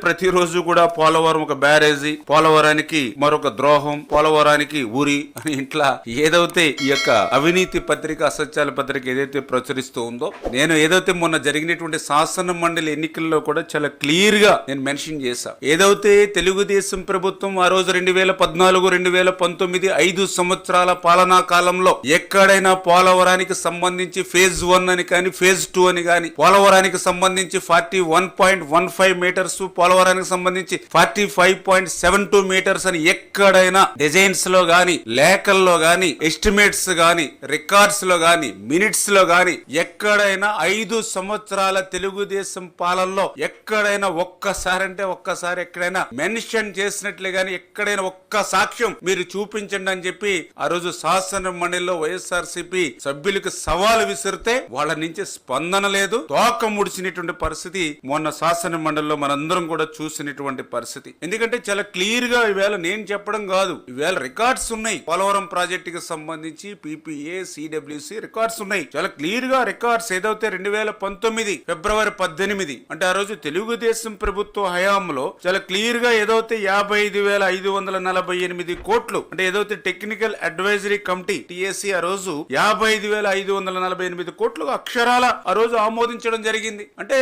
ప్రతిరోజు కూడా పోలవరం ఒక బ్యారేజీ, పోలవరానికి మరొక ద్రోహం, పోలవరానికి ఊరి అని ఇట్లా ఏదైతే ఈ యొక్క అవినీతి పత్రిక, అసత్యాల పత్రిక ఏదైతే ప్రచురిస్తూ ఉందో, నేను ఏదైతే మొన్న జరిగినటువంటి శాసన మండలి ఎన్నికల్లో కూడా చాలా క్లియర్ గా నేను మెన్షన్ చేశా. ఏదైతే తెలుగుదేశం ప్రభుత్వం ఆ రోజు 2014, 2019 5 సంవత్సరాల పాలనా కాలంలో ఎక్కడైనా పోలవరానికి సంబంధించి ఫేజ్ 1 అని కానీ ఫేజ్ 2 అని కానీ, పోలవరానికి సంబంధించి 41.15 మీటర్స్, పోలవరానికి సంబంధించి 45.72 మీటర్స్ అని ఎక్కడైనా డిజైన్స్ లో గాని, లేఖల్లో గాని, ఎస్టిమేట్స్ గాని, రికార్డ్స్ లో గాని, మినిట్స్ లో గాని ఎక్కడైనా 5 సంవత్సరాల తెలుగుదేశం పాలనలో ఎక్కడైనా ఒక్కసారి ఎక్కడైనా మెన్షన్ చేసినట్లే గాని ఎక్కడైనా ఒక్క సాక్ష్యం మీరు చూపించండి అని చెప్పి ఆ రోజు శాసన మండలిలో వైఎస్ఆర్సీపీ సభ్యులకు సవాలు విసిరితే వాళ్ళ నుంచి స్పందన లేదు. తోక ముడిచినటువంటి పరిస్థితి మొన్న శాసన మండలిలో మనందరం కూడా చూసినటువంటి పరిస్థితి. ఎందుకంటే చాలా క్లియర్ గా ఈవేళ నేను చెప్పడం కాదు, ఈవేళ రికార్డ్స్ ఉన్నాయి. పోలవరం ప్రాజెక్టుకి సంబంధించి PPA, CWC రికార్డ్స్ ఉన్నాయి. చాలా క్లియర్ గా రికార్డ్స్ ఏదైతే 2019 ఫిబ్రవరి 18 అంటే ఆ రోజు తెలుగుదేశం ప్రభుత్వ హయాంలో చాలా క్లియర్ గా ఏదైతే 55,548 కోట్లు అంటే ఏదైతే టెక్నికల్ అడ్వైజరీ కమిటీ TAC ఆ రోజు 55,548 కోట్లు అక్షరాల ఆ రోజు ఆమోదించడం జరిగింది. అంటే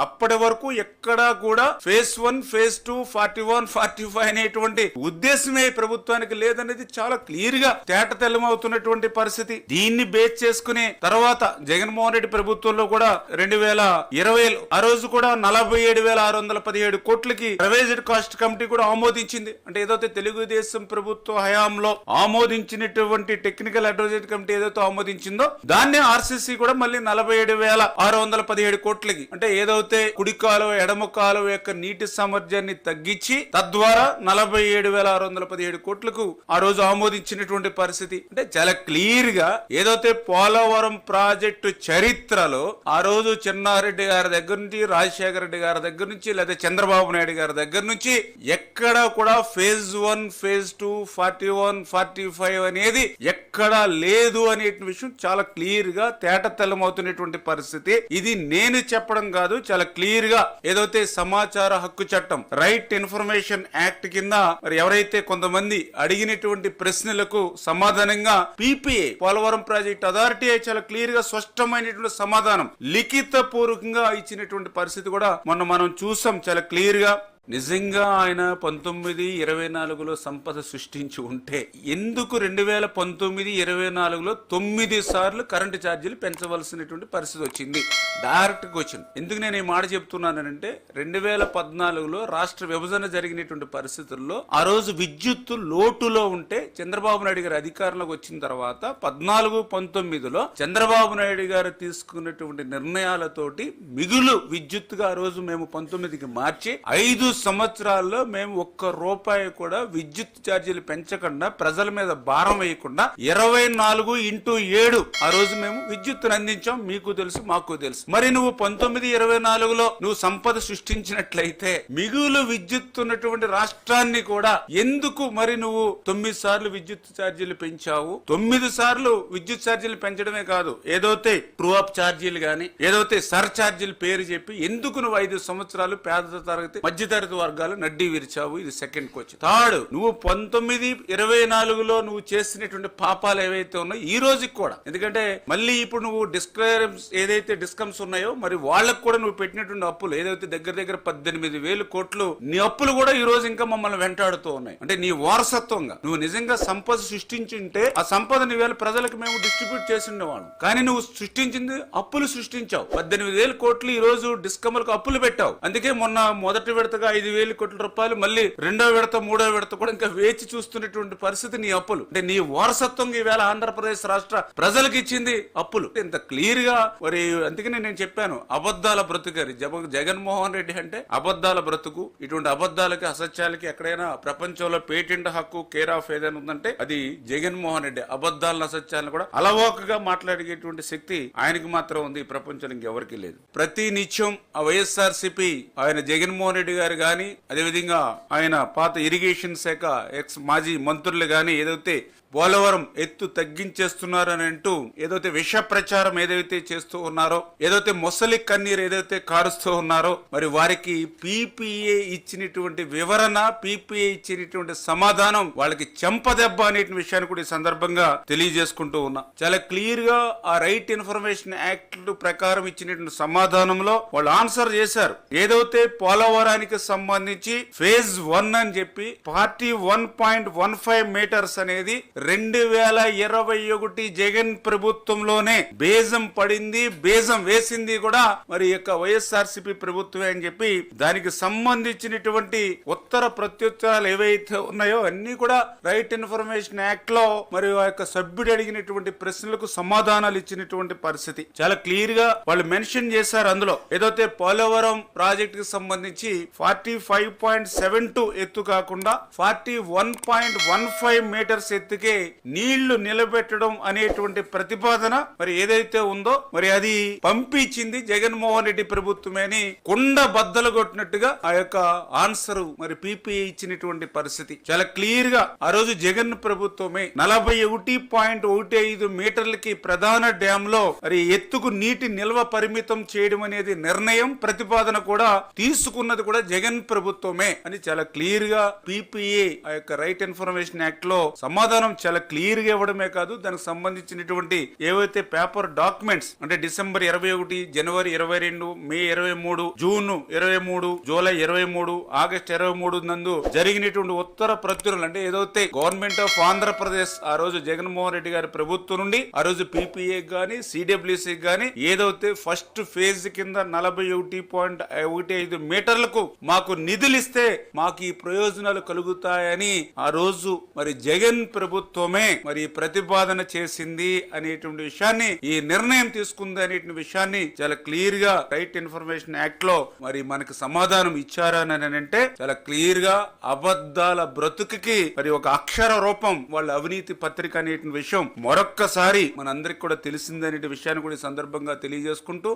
అప్పటి వరకు ఎక్కడా కూడా ఫేజ్ 1, ఫేజ్ 2, 41, 45 అనేటువంటి ఉద్దేశమే ప్రభుత్వానికి లేదనేది చాలా క్లియర్ గా తేటతెల్లమవుతున్నటువంటి పరిస్థితి. దీన్ని బేస్ చేసుకునే తర్వాత జగన్మోహన్ రెడ్డి ప్రభుత్వంలో కూడా 2020 ఆ రోజు కూడా 47,617 కోట్లకి రివైజ్డ్ కాస్ట్ కమిటీ కూడా ఆమోదించింది. అంటే ఏదైతే తెలుగుదేశం ప్రభుత్వ హయాంలో ఆమోదించినటువంటి టెక్నికల్ అడ్వైజరీ కమిటీ ఏదైతే ఆమోదించిందో దాన్ని RCC కూడా మళ్ళీ 47,617 కోట్లకి అంటే ఏదైతే కుడి కాలువ, ఎడమ కాలువ యొక్క నీటి సామర్థ్యాన్ని తగ్గించి తద్వారా 47,617 కోట్లకు ఆ రోజు ఆమోదించినటువంటి పరిస్థితి. అంటే చాలా క్లియర్ గా ఏదైతే పోలవరం ప్రాజెక్టు చరిత్రలో ఆ రోజు చెన్నారెడ్డి గారి దగ్గర నుంచి, రాజశేఖర రెడ్డి గారి దగ్గర నుంచి, లేదా చంద్రబాబు నాయుడు గారి దగ్గర నుంచి ఎక్కడ కూడా ఫేజ్ 1, ఫేజ్ 2, 41, 45 అనేది ఎక్కడా లేదు అనే విషయం చాలా క్లియర్ గా తేటతెల్లమవుతున్నటువంటి పరిస్థితి. ఇది నేను చెప్పడం కాదు, చాలా క్లియర్ గా ఏదైతే సమాచార హక్కు చట్టం, రైట్ ఇన్ఫర్మేషన్ యాక్ట్ కింద మరి ఎవరైతే కొంతమంది అడిగినటువంటి ప్రశ్నలకు సమాధానంగా PPA పోలవరం ప్రాజెక్ట్ అథారిటీ చాలా క్లియర్ గా స్పష్టమైనటువంటి సమాధానం లిఖిత పూర్వకంగా ఇచ్చినటువంటి పరిస్థితి కూడా మొన్న మనం చూసాం. చాలా క్లియర్ గా నిజంగా ఆయన 1924లో సంపద సృష్టించి ఉంటే ఎందుకు 2019-24లో 9 సార్లు కరెంటు ఛార్జీలు పెంచవలసినటువంటి పరిస్థితి వచ్చింది? Direct question. ఎందుకు నేను ఈ మాట చెప్తున్నానంటే 2014లో రాష్ట్ర విభజన జరిగినటువంటి పరిస్థితుల్లో ఆ రోజు విద్యుత్తు లోటులో ఉంటే చంద్రబాబు నాయుడు గారు అధికారంలోకి వచ్చిన తర్వాత 14-19లో చంద్రబాబు నాయుడు గారు తీసుకున్నటువంటి నిర్ణయాలతోటి మిగులు విద్యుత్తుగా ఆ రోజు మేము 19కి మార్చి 5 సంవత్సరాల్లో మేము ₹1 కూడా విద్యుత్ ఛార్జీలు పెంచకుండా, ప్రజల మీద భారం వేయకుండా 24/7 ఆ రోజు మేము విద్యుత్తును అందించాం. మీకు తెలుసు, మాకు తెలుసు. మరి నువ్వు 19-24లో నువ్వు సంపద సృష్టించినట్లయితే మిగులు విద్యుత్ ఉన్నటువంటి రాష్ట్రాన్ని కూడా ఎందుకు మరి నువ్వు 9 సార్లు విద్యుత్ ఛార్జీలు పెంచావు? 9 సార్లు విద్యుత్ ఛార్జీలు పెంచడమే కాదు, ఏదైతే ట్రూ అప్ ఛార్జీలు గాని, ఏదైతే సర్ ఛార్జీలు పేరు చెప్పి ఎందుకు నువ్వు 5 సంవత్సరాలు పేద తరగతి, మధ్యతరగతి వర్గాలు నడ్డి విరిచావు? ఇది సెకండ్ క్వశ్చన్. థర్డ్, నువ్వు 19-24లో నువ్వు చేసినటువంటి పాపాలు ఏవైతే ఉన్నాయో ఈ రోజుకి కూడా, ఎందుకంటే మళ్ళీ ఇప్పుడు నువ్వు ఏదైతే డిస్కమ్స్ ఉన్నాయో మరి వాళ్ళకు కూడా నువ్వు పెట్టినటువంటి అప్పులు ఏదైతే దగ్గర 18,000 కోట్లు నీ అప్పులు కూడా ఈ రోజు ఇంకా మమ్మల్ని వెంటాడుతూ ఉన్నాయి. అంటే నీ వారసత్వంగా నువ్వు నిజంగా సంపద సృష్టించుంటే ఆ సంపదని వేళ ప్రజలకు మేము డిస్ట్రిబ్యూట్ చేసి ఉండేవాళ్ళం. కానీ నువ్వు సృష్టించింది అప్పులు సృష్టించావు. 18,000 కోట్లు ఈ రోజు డిస్కమ్లకు అప్పులు పెట్టావు. అందుకే మొన్న మొదటి విడతగా 5,000 కోట్ల రూపాయలు, మళ్ళీ రెండో విడత, మూడో విడత కూడా ఇంకా వేచి చూస్తున్నటువంటి పరిస్థితి నీ అప్పులు. అంటే నీ వారసత్వంగా ఈవేళ ఆంధ్రప్రదేశ్ రాష్ట్ర ప్రజలకు ఇచ్చింది అప్పులు. ఇంత క్లియర్ గా మరి అందుకనే నేను చెప్పాను, అబద్ధాల బ్రతుకరి జగన్మోహన్ రెడ్డి అంటే అబద్ధాల బ్రతుకు. ఇటువంటి అబద్ధాలకి, అసత్యాలకి ఎక్కడైనా ప్రపంచంలో పేటెంట్ హక్కు, కేర్ ఆఫ్ ఏదైనా ఉందంటే అది జగన్మోహన్ రెడ్డి. అబద్ధాలను, అసత్యాలను కూడా అలవోకగా మాట్లాడేటువంటి శక్తి ఆయనకి మాత్రం ఉంది, ఈ ప్రపంచంలో ఇంకెవరికి లేదు. ప్రతి నిత్యం ఆ వైఎస్ఆర్సీపీ ఆయన జగన్మోహన్ రెడ్డి గారు గాని, అదేవిధంగా ఆయన పాత ఇరిగేషన్ శాఖ ఎక్స్ మాజీ మంత్రులు గాని ఏదైతే పోలవరం ఎత్తు తగ్గించేస్తున్నారు అని అంటూ ఏదైతే విష ప్రచారం ఏదైతే చేస్తూ ఉన్నారో, ఏదైతే మొసలి కన్నీరు ఏదైతే కారుస్తూ ఉన్నారో, మరి వారికి పీపీఏ ఇచ్చినటువంటి వివరణ, పీపీఏ ఇచ్చినటువంటి సమాధానం వాళ్ళకి చెంపదెబ్బ అనే విషయాన్ని కూడా ఈ సందర్భంగా తెలియజేసుకుంటూ ఉన్నా. చాలా క్లియర్ గా ఆ రైట్ ఇన్ఫర్మేషన్ యాక్ట్ ప్రకారం ఇచ్చినటువంటి సమాధానంలో వాళ్ళు ఆన్సర్ చేశారు. ఏదైతే పోలవరానికి సంబంధించి ఫేజ్ 1 అని చెప్పి 41.15 మీటర్స్ అనేది 2021 జగన్ ప్రభుత్వంలోనే బేజం పడింది, బేజం వేసింది కూడా మరి యొక్క వైఎస్ఆర్సీపీ ప్రభుత్వమే అని చెప్పి దానికి సంబంధించినటువంటి ఉత్తర ప్రత్యుత్తరాలు ఏవైతే ఉన్నాయో అన్ని కూడా రైట్ ఇన్ఫర్మేషన్ యాక్ట్ లో మరి ఆ యొక్క సభ్యుడు అడిగినటువంటి ప్రశ్నలకు సమాధానాలు ఇచ్చినటువంటి పరిస్థితి చాలా క్లియర్ గా వాళ్ళు మెన్షన్ చేశారు. అందులో ఏదైతే పోలవరం ప్రాజెక్ట్ కి సంబంధించి 45.72 ఎత్తు కాకుండా 41.15 మీటర్స్ ఎత్తుకే నీళ్లు నిలబెట్టడం అనేటువంటి ప్రతిపాదన మరి ఏదైతే ఉందో మరి అది పంపించింది జగన్మోహన్ రెడ్డి ప్రభుత్వమే అని కుండ బద్దలు కొట్టినట్టుగా ఆ యొక్క ఆన్సర్ మరి పీపీఏ ఇచ్చినటువంటి పరిస్థితి చాలా క్లియర్ గా ఆ రోజు జగన్ ప్రభుత్వమే 41.15 మీటర్లకి ప్రధాన డ్యామ్ లో మరి ఎత్తుకు నీటి నిల్వ పరిమితం చేయడం అనేది నిర్ణయం, ప్రతిపాదన కూడా తీసుకున్నది కూడా జగన్ ప్రభుత్వమే అని చాలా క్లియర్ గా పీపీఏ ఆ యొక్క రైట్ ఇన్ఫర్మేషన్ యాక్ట్ లో సమాధానం చాలా క్లియర్ గా ఇవ్వడమే కాదు, దానికి సంబంధించినటువంటి ఏవైతే పేపర్ డాక్యుమెంట్స్ అంటే డిసెంబర్ 21, జనవరి 22, మే 23, జూన్ 23, జూలై 23, ఆగస్ట్ 23 నందు జరిగినటువంటి ఉత్తర ప్రత్యులు అంటే ఏదైతే గవర్నమెంట్ ఆఫ్ ఆంధ్రప్రదేశ్ ఆ రోజు జగన్మోహన్ రెడ్డి గారి ప్రభుత్వం నుండి ఆ రోజు పీపీఏ గాని సిడబ్ల్యూసీ గాని ఏదైతే ఫస్ట్ ఫేజ్ కింద 41.15 మీటర్లకు మాకు నిధులిస్తే మాకు ఈ ప్రయోజనాలు కలుగుతాయని ఆ రోజు మరి జగన్ ప్రభుత్వమే మరి ప్రతిపాదన చేసింది అనేటువంటి విషయాన్ని, ఈ నిర్ణయం తీసుకుంది అనేటువంటి విషయాన్ని చాలా క్లియర్ గా రైట్ ఇన్ఫర్మేషన్ యాక్ట్ లో మరి మనకు సమాధానం ఇచ్చారని అంటే చాలా క్లియర్ గా అబద్ధాల బ్రతుకుకి మరి ఒక అక్షర రూపం వాళ్ళ అవినీతి పత్రిక అనేటువంటి విషయం మరొక్కసారి మనందరికి కూడా తెలిసిందనే విషయాన్ని కూడా ఈ సందర్భంగా తెలియజేసుకుంటూ